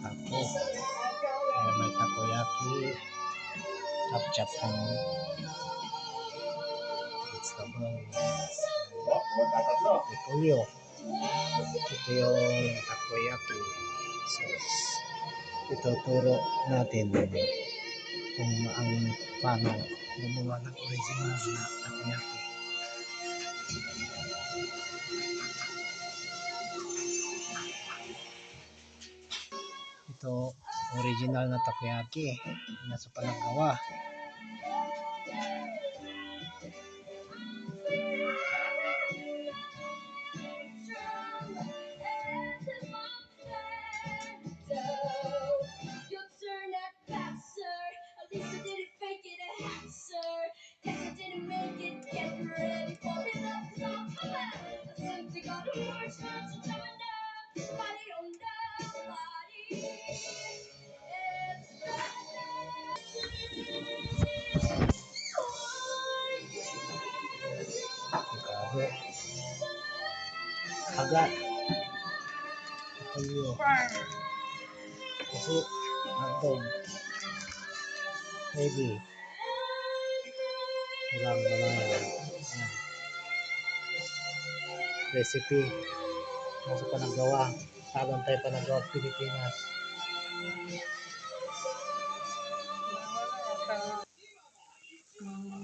Taco. Kaya may takoyaki. Chop-chop ng sabaw. Repolyo. Ito yung takoyaki sauce. Ituturo natin kung paano gumawa ng original na takoyaki. Ito original na takoyaki nasa panagawa. Ikado. Agad. Repolyo. Kasi hotdog. Ready. Walang banana. Recipe. Nasa panagawa. Sabantay panagawa Pilipinas.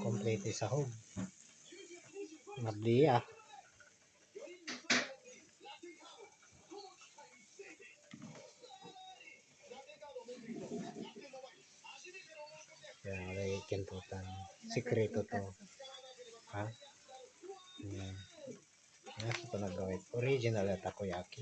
Complete sahog. Mabdiya. Kaya may kintutan. Sikreto to. Ha? Yan. Yan sa panagawin. Original na takoyaki.